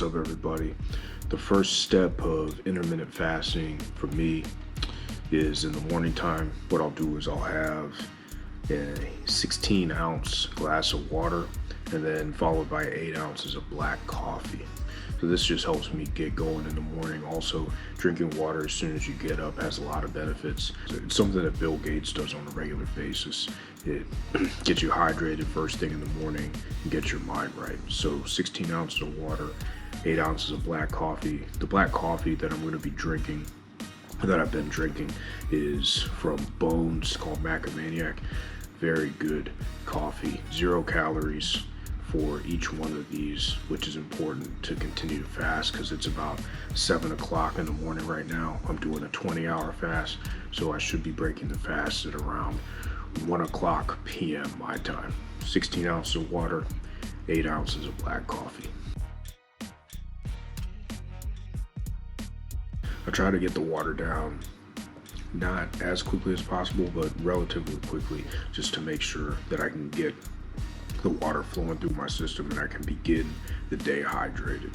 What's up, everybody? The first step of intermittent fasting for me is in the morning time. What I'll do is I'll have a 16-ounce glass of water and then followed by 8 ounces of black coffee. So this just helps me get going in the morning. Also, drinking water as soon as you get up has a lot of benefits. It's something that Bill Gates does on a regular basis. It gets you hydrated first thing in the morning and gets your mind right. So 16 ounces of water, 8 ounces of black coffee. The black coffee that I'm going to be drinking, that I've been drinking, is from Bones, called Macadamia. Very good coffee, 0 calories for each one of these, which is important to continue to fast because it's about 7 o'clock in the morning right now. I'm doing a 20-hour fast, so I should be breaking the fast at around 1 o'clock p.m. my time. 16 ounces of water, 8 ounces of black coffee. I try to get the water down not as quickly as possible, but relatively quickly, just to make sure that I can get the water flowing through my system and I can begin the day hydrated.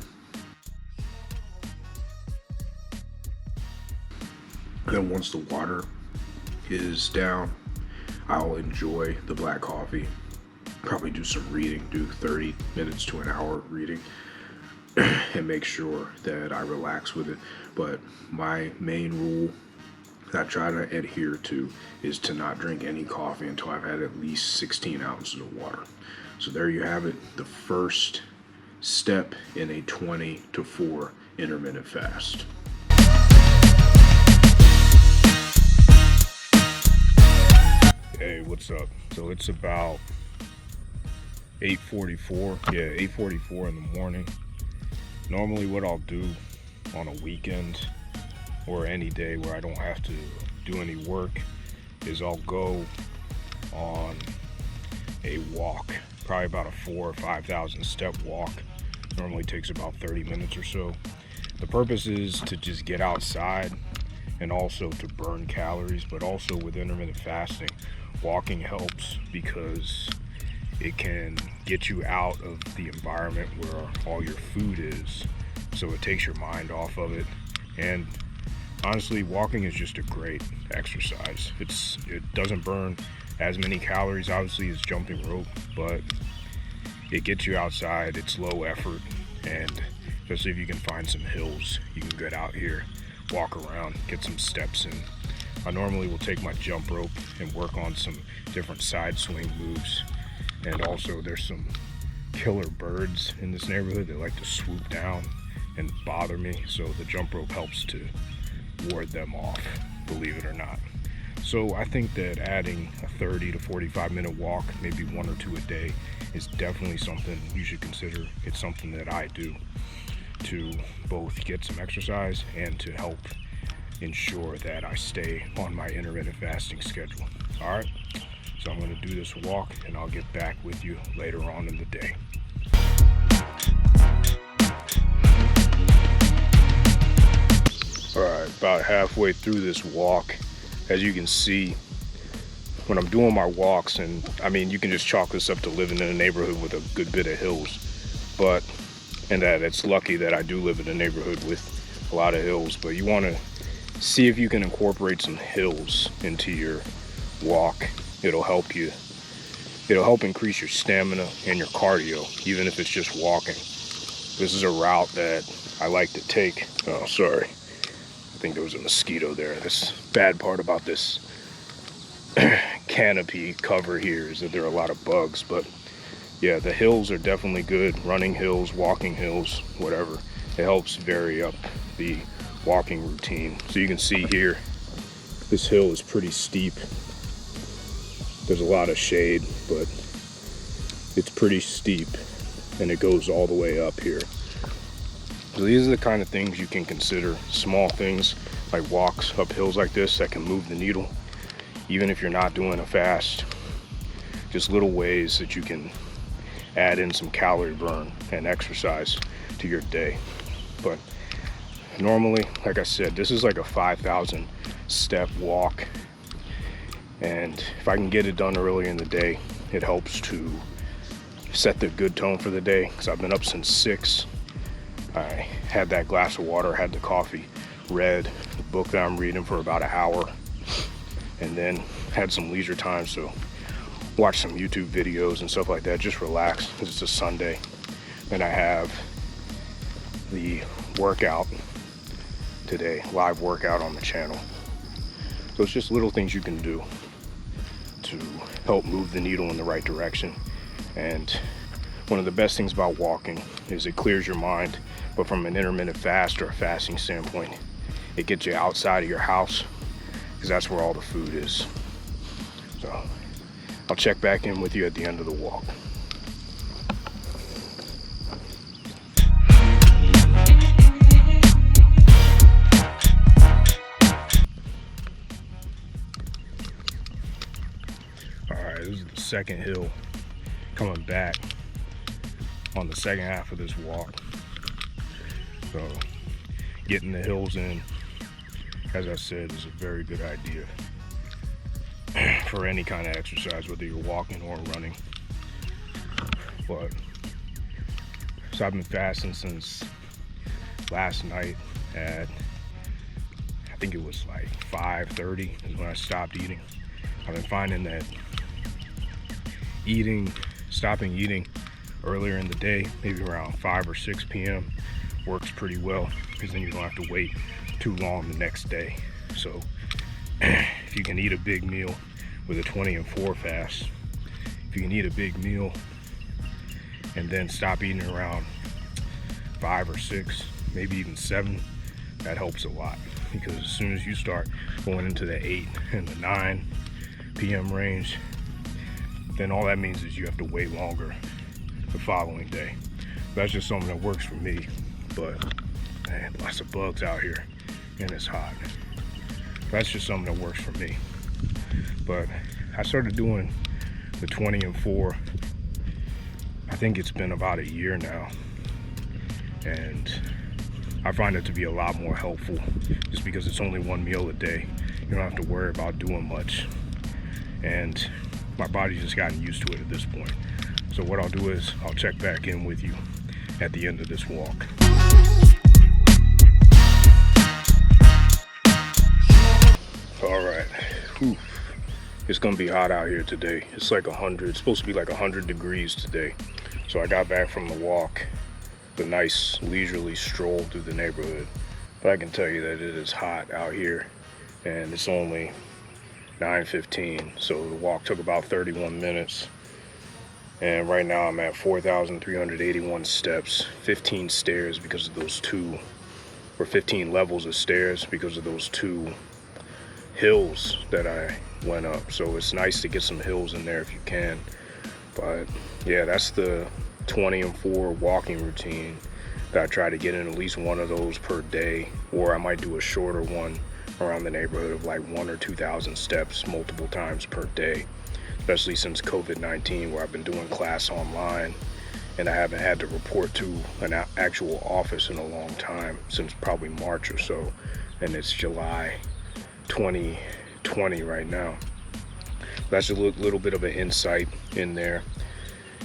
And then once the water is down, I'll enjoy the black coffee, probably do some reading, do 30 minutes to an hour reading, and make sure that I relax with it. But my main rule that I try to adhere to is to not drink any coffee until I've had at least 16 ounces of water. So there you have it, the first step in a 20 to 4 intermittent fast. Hey, what's up? So it's about 8:44. Yeah, 8:44 in the morning. Normally what I'll do on a weekend or any day where I don't have to do any work is I'll go on a walk, probably about a 4,000 or 5,000 step walk. Normally takes about 30 minutes or so. The purpose is to just get outside and also to burn calories, but also with intermittent fasting, walking helps because it can get you out of the environment where all your food is. So it takes your mind off of it. And honestly, walking is just a great exercise. It doesn't burn as many calories, obviously, as jumping rope, but it gets you outside. It's low effort, and especially if you can find some hills, you can get out here, walk around, get some steps in. I normally will take my jump rope and work on some different side swing moves. And also there's some killer birds in this neighborhood that like to swoop down and bother me, so the jump rope helps to ward them off, believe it or not. So I think that adding a 30 to 45 minute walk, maybe 1 or 2 a day, is definitely something you should consider. It's something that I do to both get some exercise and to help ensure that I stay on my intermittent fasting schedule. All right, so I'm going to do this walk and I'll get back with you later on in the day. All right, about halfway through this walk. As you can see, when I'm doing my walks, and I mean, you can just chalk this up to living in a neighborhood with a good bit of hills, and that it's lucky that I do live in a neighborhood with a lot of hills, but you want to see if you can incorporate some hills into your walk. It'll help you. It'll help increase your stamina and your cardio, even if it's just walking. This is a route that I like to take. Oh, sorry. I think there was a mosquito there. This bad part about this canopy cover here is that there are a lot of bugs, but yeah, the hills are definitely good. Running hills, walking hills, whatever. It helps vary up the walking routine. So you can see here, this hill is pretty steep. There's a lot of shade, but it's pretty steep and it goes all the way up here. So these are the kind of things you can consider, small things like walks up hills like this that can move the needle, even if you're not doing a fast. Just little ways that you can add in some calorie burn and exercise to your day. But normally, like I said, this is like a 5,000 step walk. And if I can get it done early in the day, it helps to set the good tone for the day, because I've been up since 6. I had that glass of water, had the coffee, read the book that I'm reading for about an hour, and then had some leisure time, so watch some YouTube videos and stuff like that, just relax, because it's a Sunday. And I have the workout today, live workout on the channel. So it's just little things you can do to help move the needle in the right direction. And one of the best things about walking is it clears your mind, but from an intermittent fast or a fasting standpoint, it gets you outside of your house, because that's where all the food is. So I'll check back in with you at the end of the walk. All right, this is the second hill coming back on the second half of this walk. So getting the hills in, as I said, is a very good idea for any kind of exercise, whether you're walking or running. But so I've been fasting since last night at, I think it was like 5:30 is when I stopped eating. I've been finding that stopping eating earlier in the day, maybe around 5 or 6 p.m. works pretty well, because then you don't have to wait too long the next day. So if you can eat a big meal with a 20 and 4 fast, if you can eat a big meal and then stop eating around 5 or 6, maybe even 7, that helps a lot, because as soon as you start going into the 8 and the 9 p.m. range, then all that means is you have to wait longer the following day. That's just something that works for me. But man, lots of bugs out here and it's hot. That's just something that works for me. But I started doing the 20 and 4, I think it's been about a year now, and I find it to be a lot more helpful, just because it's only one meal a day. You don't have to worry about doing much, and my body's just gotten used to it at this point. So what I'll do is I'll check back in with you at the end of this walk. All right, whew. It's gonna be hot out here today. It's like 100, it's supposed to be like 100 degrees today. So I got back from the walk, the nice leisurely stroll through the neighborhood. But I can tell you that it is hot out here, and it's only 9:15. So the walk took about 31 minutes. And right now I'm at 4,381 steps, 15 stairs because of those 2, or 15 levels of stairs because of those 2 hills that I went up. So it's nice to get some hills in there if you can. But yeah, that's the 20 and 4 walking routine that I try to get in at least one of those per day, or I might do a shorter one around the neighborhood of like 1,000 or 2,000 steps multiple times per day, especially since COVID-19, where I've been doing class online and I haven't had to report to an actual office in a long time, since probably March or so, and it's July 2020 right now. That's a little bit of an insight in there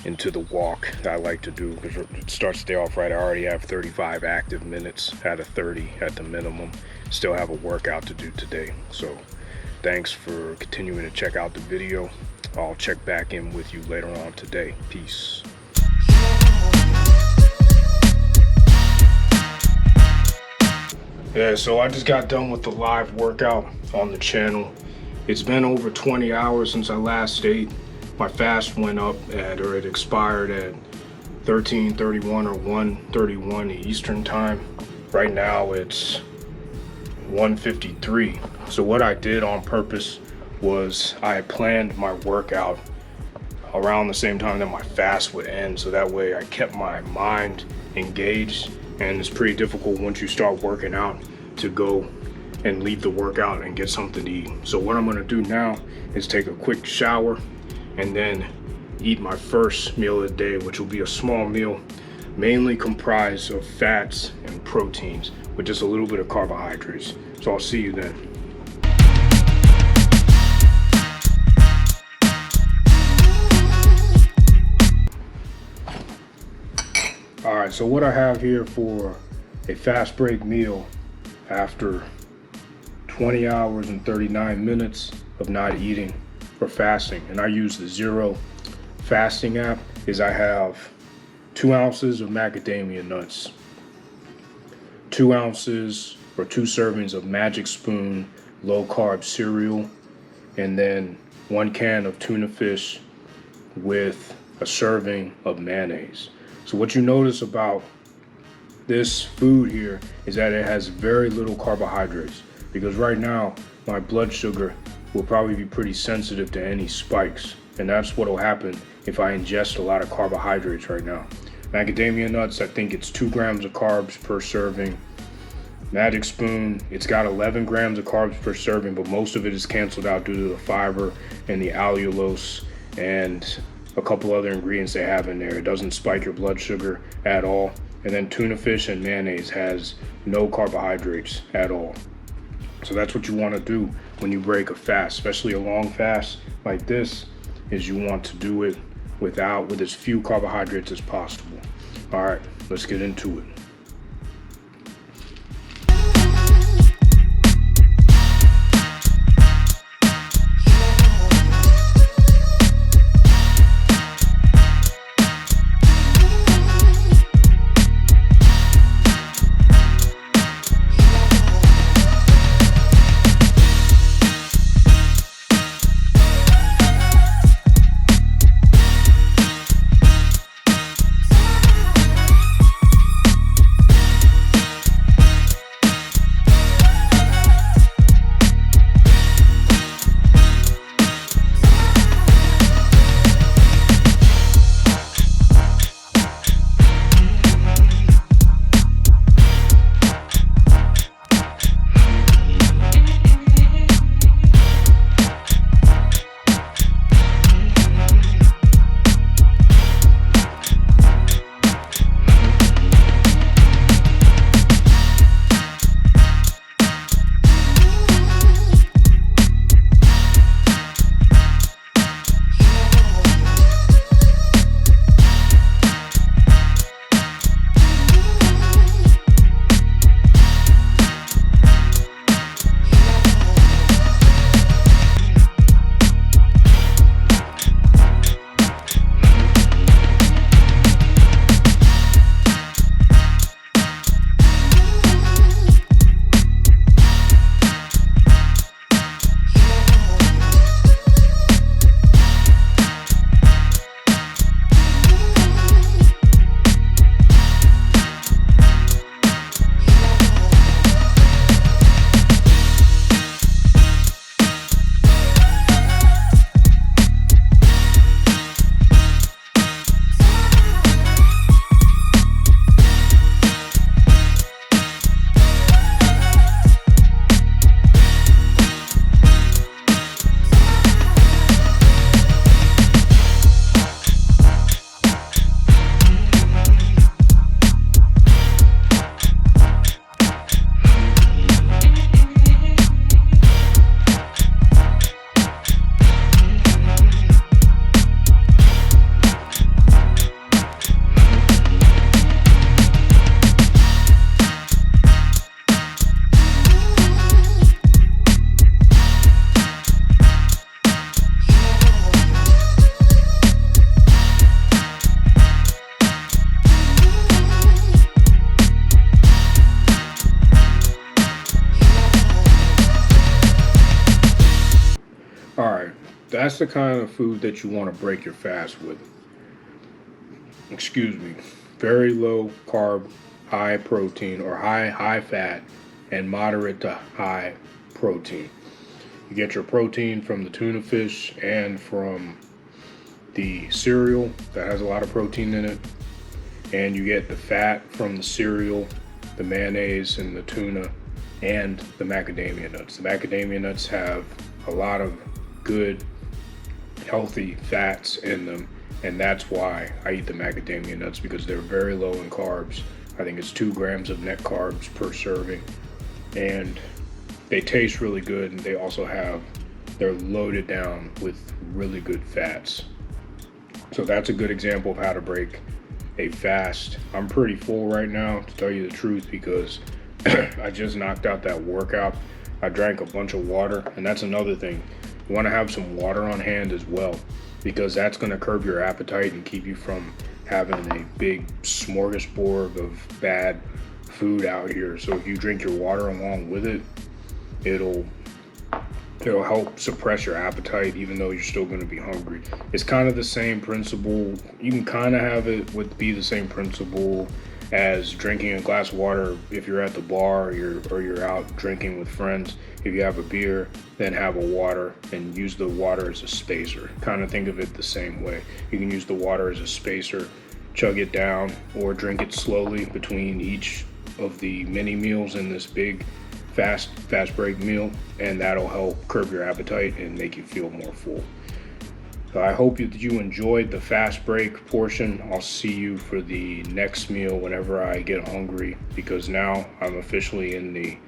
into the walk that I like to do, because it starts the day off right. I already have 35 active minutes out of 30 at the minimum. Still have a workout to do today. So thanks for continuing to check out the video. I'll check back in with you later on today. Peace. Yeah, so I just got done with the live workout on the channel. It's been over 20 hours since I last ate. My fast went up or it expired at 13:31 or 1:31 Eastern time. Right now it's 1:53. So what I did on purpose was I planned my workout around the same time that my fast would end, so that way I kept my mind engaged. And it's pretty difficult once you start working out to go and leave the workout and get something to eat. So what I'm gonna do now is take a quick shower and then eat my first meal of the day, which will be a small meal mainly comprised of fats and proteins with just a little bit of carbohydrates. So I'll see you then. All right, right, so what I have here for a fast break meal after 20 hours and 39 minutes of not eating or fasting, and I use the Zero fasting app, is I have 2 ounces of macadamia nuts, 2 ounces or 2 servings of Magic Spoon low carb cereal, and then 1 can of tuna fish with a serving of mayonnaise. So what you notice about this food here is that it has very little carbohydrates, because right now my blood sugar will probably be pretty sensitive to any spikes, and that's what will happen if I ingest a lot of carbohydrates right now. Macadamia nuts, I think it's 2 grams of carbs per serving. Magic Spoon, it's got 11 grams of carbs per serving, but most of it is canceled out due to the fiber and the allulose and a couple other ingredients they have in there. It doesn't spike your blood sugar at all. And then tuna fish and mayonnaise has no carbohydrates at all. So that's what you want to do when you break a fast, especially a long fast like this, is you want to do it with as few carbohydrates as possible. All right, let's get into it. That's the kind of food that you want to break your fast with. Excuse me. Very low carb, high protein, or high fat, and moderate to high protein. You get your protein from the tuna fish and from the cereal that has a lot of protein in it. And you get the fat from the cereal, the mayonnaise, and the tuna, and the macadamia nuts. The macadamia nuts have a lot of good, healthy fats in them, and that's why I eat the macadamia nuts, because they're very low in carbs. I think it's 2 grams of net carbs per serving, and they taste really good, and they're loaded down with really good fats. So that's a good example of how to break a fast. I'm pretty full right now, to tell you the truth, because I just knocked out that workout. I drank a bunch of water, and that's another thing. You want to have some water on hand as well, because that's going to curb your appetite and keep you from having a big smorgasbord of bad food out here. So if you drink your water along with it, it'll help suppress your appetite, even though you're still going to be hungry. It's kind of the same principle. You can kind of have it be the same principle as drinking a glass of water if you're at the bar or you're out drinking with friends. If you have a beer, then have a water and use the water as a spacer. Kind of think of it the same way. You can use the water as a spacer, chug it down, or drink it slowly between each of the mini meals in this big fast break meal, and that'll help curb your appetite and make you feel more full. So I hope that you enjoyed the fast break portion. I'll see you for the next meal whenever I get hungry, because now I'm officially in the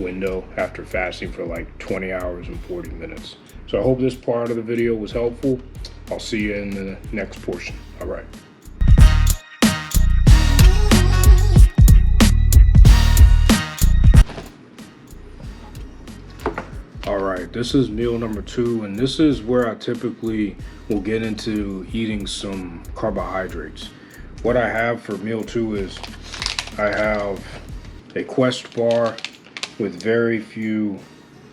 window after fasting for like 20 hours and 40 minutes. So I hope this part of the video was helpful. I'll see you in the next portion. All right. All right, this is meal number 2, and this is where I typically will get into eating some carbohydrates. What I have for meal 2 is I have a Quest bar with very few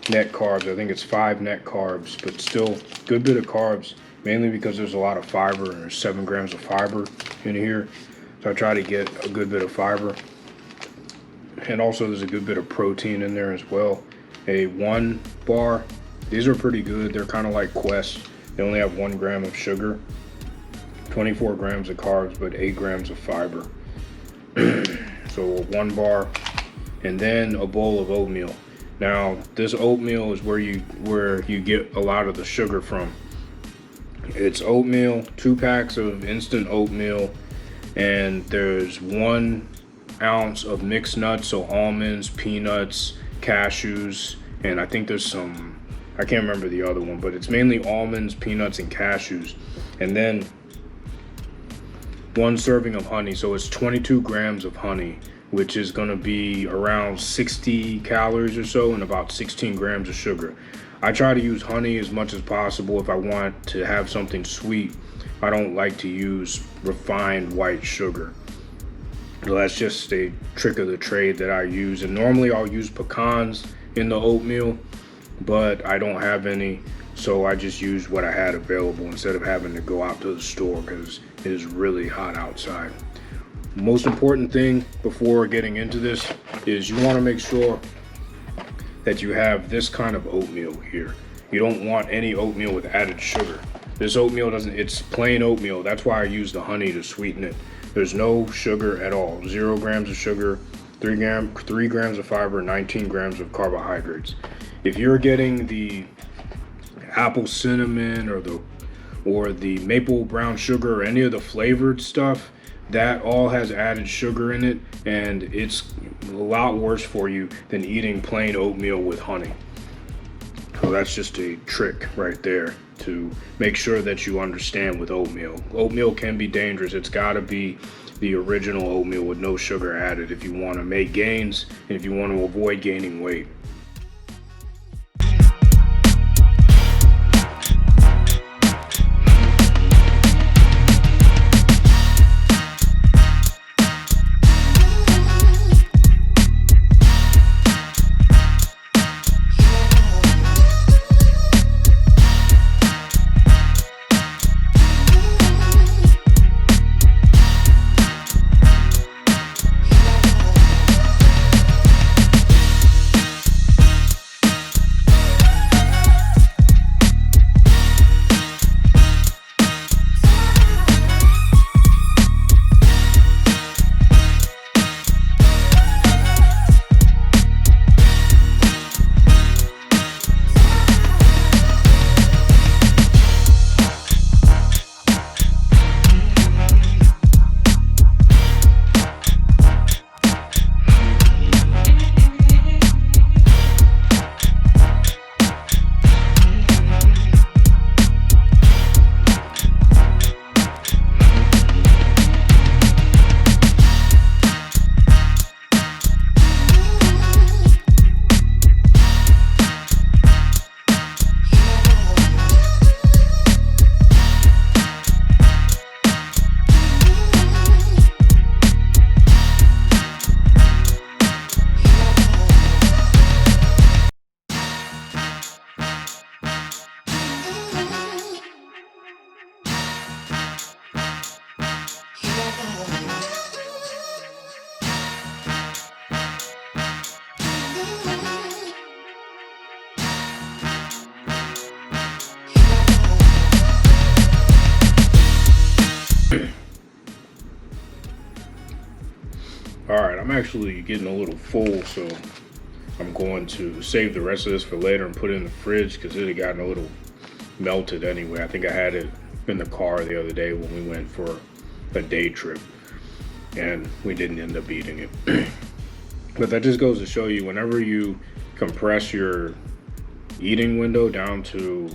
net carbs. I think it's 5 net carbs, but still good bit of carbs, mainly because there's a lot of fiber, and there's 7 grams of fiber in here. So I try to get a good bit of fiber. And also there's a good bit of protein in there as well. A 1 bar. These are pretty good. They're kind of like Quest. They only have 1 gram of sugar, 24 grams of carbs, but 8 grams of fiber. So 1 bar, and then a bowl of oatmeal. Now this oatmeal is where you get a lot of the sugar from. It's oatmeal, 2 packs of instant oatmeal, and there's 1 ounce of mixed nuts, so almonds, peanuts, cashews, and I think there's some, I can't remember the other one, but it's mainly almonds, peanuts, and cashews. And then 1 serving of honey, so it's 22 grams of honey, which is going to be around 60 calories or so, and about 16 grams of sugar. I try to use honey as much as possible if I want to have something sweet. I don't like to use refined white sugar. So that's just a trick of the trade that I use. And normally I'll use pecans in the oatmeal, but I don't have any, so I just used what I had available instead of having to go out to the store because it is really hot outside. Most important thing before getting into this is you want to make sure that you have this kind of oatmeal here. You don't want any oatmeal with added sugar. This oatmeal it's plain oatmeal. That's why I use the honey to sweeten it. There's no sugar at all. 0 grams of sugar, 3 grams of fiber, 19 grams of carbohydrates. If you're getting the apple cinnamon or the maple brown sugar or any of the flavored stuff, that all has added sugar in it, and it's a lot worse for you than eating plain oatmeal with honey. So that's just a trick right there to make sure that you understand with oatmeal. Oatmeal can be dangerous. It's got to be the original oatmeal with no sugar added if you want to make gains and if you want to avoid gaining weight. I'm actually getting a little full, so I'm going to save the rest of this for later and put it in the fridge because it had gotten a little melted anyway. I think I had it in the car the other day when we went for a day trip and we didn't end up eating it. But that just goes to show you, whenever you compress your eating window down to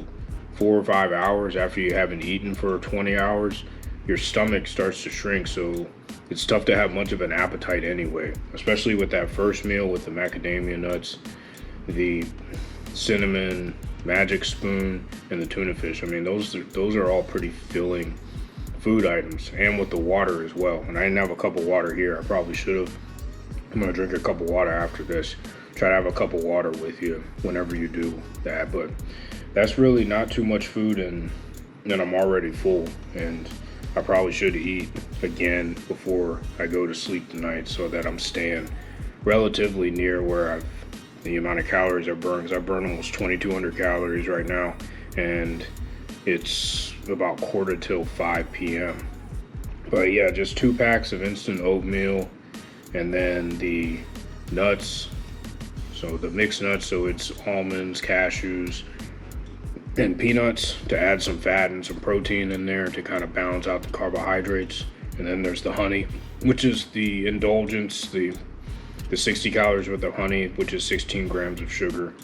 4 or 5 hours after you haven't eaten for 20 hours, your stomach starts to shrink, so it's tough to have much of an appetite anyway, especially with that first meal with the macadamia nuts, the cinnamon magic spoon, and the tuna fish. I mean, those are all pretty filling food items, and with the water as well. And I didn't have a cup of water here. I probably should have. I'm gonna drink a cup of water after this. Try to have a cup of water with you whenever you do that. But that's really not too much food, and then I'm already full, and I probably should eat again before I go to sleep tonight so that I'm staying relatively near where the amount of calories I burn, because I burn almost 2,200 calories right now, and it's about 4:45 p.m. But yeah, just 2 packs of instant oatmeal, and then the nuts, so the mixed nuts, so it's almonds, cashews, and peanuts to add some fat and some protein in there to kind of balance out the carbohydrates. And then there's the honey, which is the indulgence, the 60 calories worth of honey, which is 16 grams of sugar,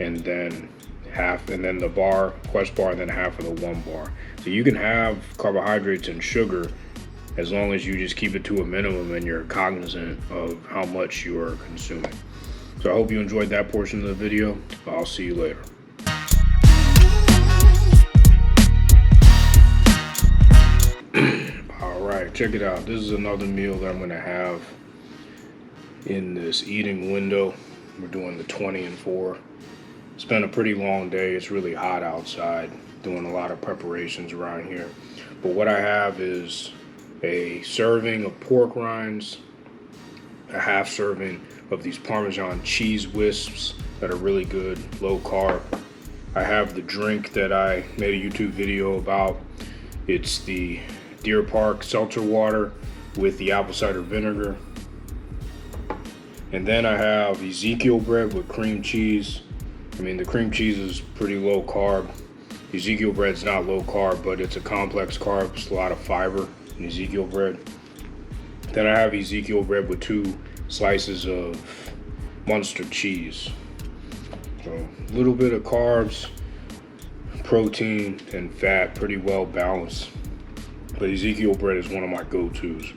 and then the bar, Quest bar, and then half of the 1 bar. So you can have carbohydrates and sugar as long as you just keep it to a minimum and you're cognizant of how much you are consuming. So I hope you enjoyed that portion of the video. I'll see you later. Alright, check it out. This is another meal that I'm going to have in this eating window. We're doing the 20 and 4. It's been a pretty long day. It's really hot outside, doing a lot of preparations around here. But what I have is a serving of pork rinds, a half serving of these Parmesan cheese wisps that are really good, low carb. I have the drink that I made a YouTube video about. It's the Deer Park seltzer water with the apple cider vinegar. And then I have Ezekiel bread with cream cheese. I mean, the cream cheese is pretty low carb. Ezekiel bread's not low carb, but it's a complex carb. It's a lot of fiber in Ezekiel bread. Then I have Ezekiel bread with 2 slices of Munster cheese. So a little bit of carbs, protein, and fat, pretty well balanced. But Ezekiel bread is one of my go-tos.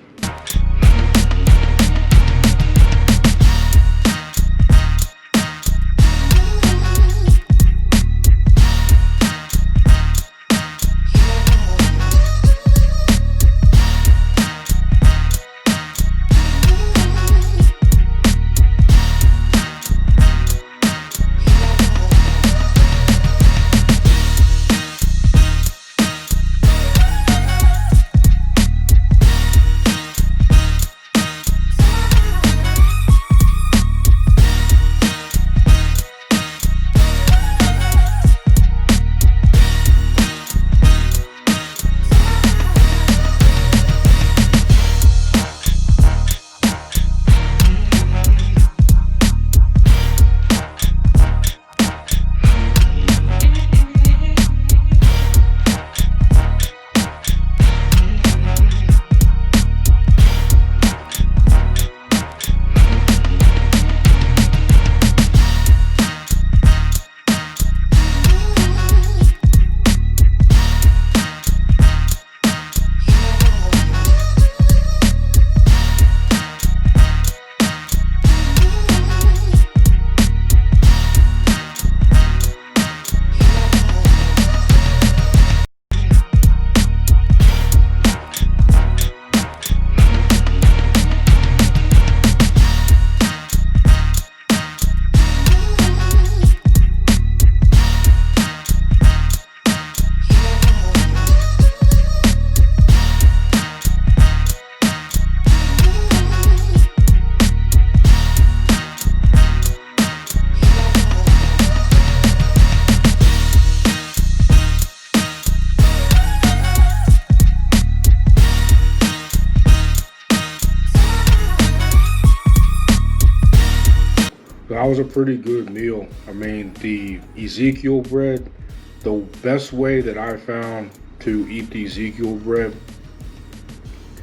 was a pretty good meal. I mean, the Ezekiel bread, the best way that I found to eat the Ezekiel bread,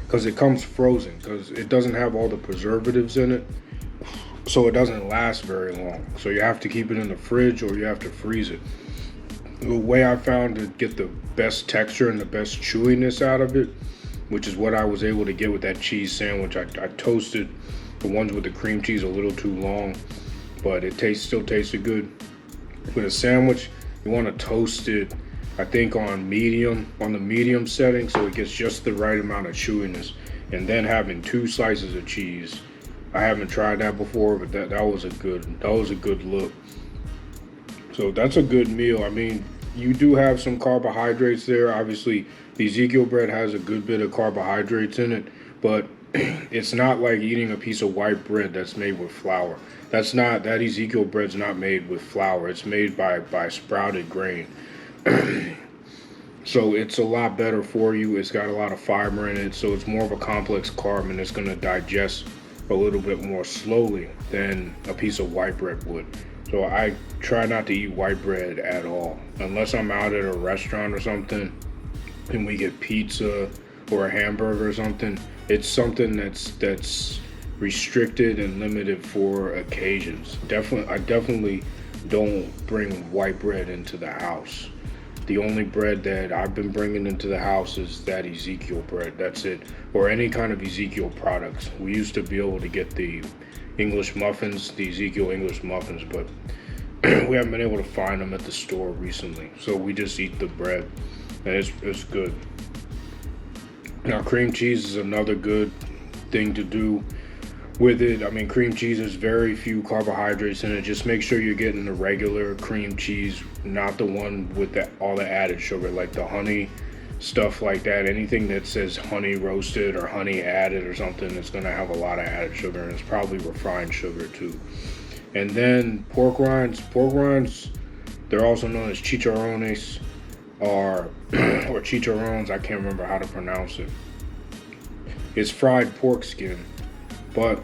because it comes frozen, because it doesn't have all the preservatives in it, so it doesn't last very long. So you have to keep it in the fridge or you have to freeze it. The way I found to get the best texture and the best chewiness out of it, which is what I was able to get with that cheese sandwich. I toasted the ones with the cream cheese a little too long, but it still tasted good. With a sandwich, you want to toast it, I think on the medium setting, so it gets just the right amount of chewiness. And then having 2 slices of cheese. I haven't tried that before, but that was a good look. So that's a good meal. I mean, you do have some carbohydrates there. Obviously, the Ezekiel bread has a good bit of carbohydrates in it, but it's not like eating a piece of white bread that's made with flour. That Ezekiel bread's not made with flour. It's made by sprouted grain. So it's a lot better for you. It's got a lot of fiber in it, so it's more of a complex carb, and it's going to digest a little bit more slowly than a piece of white bread would. So I try not to eat white bread at all, unless I'm out at a restaurant or something and we get pizza or a hamburger or something. It's something that's restricted and limited for occasions. I definitely don't bring white bread into the house. The only bread that I've been bringing into the house is that Ezekiel bread. That's it. Or any kind of Ezekiel products. We used to be able to get the English muffins, the Ezekiel English muffins, but we haven't been able to find them at the store recently. So we just eat the bread, and it's good. Now, cream cheese is another good thing to do with it. I mean, cream cheese has very few carbohydrates in it. Just make sure you're getting the regular cream cheese, not the one with all the added sugar, like the honey stuff like that. Anything that says honey roasted or honey added or something, it's going to have a lot of added sugar, and it's probably refined sugar too. And then pork rinds, they're also known as chicharrones or chicharrones. I can't remember how to pronounce it. It's fried pork skin, but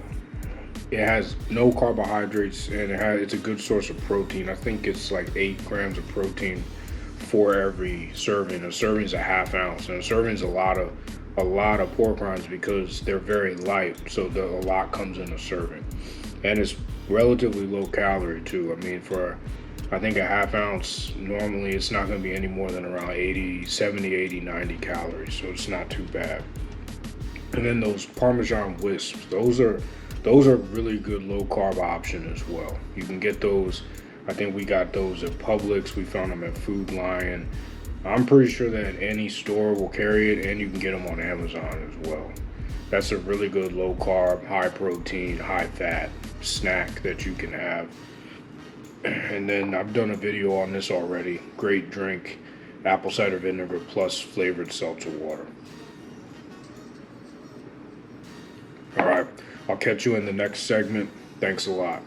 it has no carbohydrates, and it's a good source of protein. I think it's like 8 grams of protein for every serving. A serving's a half ounce, and a serving's a lot of pork rinds because they're very light, so a lot comes in a serving. And it's relatively low calorie too. I mean, for I think a half ounce, normally it's not going to be any more than around 70, 80, 90 calories, so it's not too bad. And then those Parmesan wisps, those are really good low carb option as well. You can get those. I think we got those at Publix. We found them at Food Lion. I'm pretty sure that any store will carry it, and you can get them on Amazon as well. That's a really good low carb, high protein, high fat snack that you can have. And then I've done a video on this already. Great drink, apple cider vinegar plus flavored seltzer water. All right, I'll catch you in the next segment. Thanks a lot.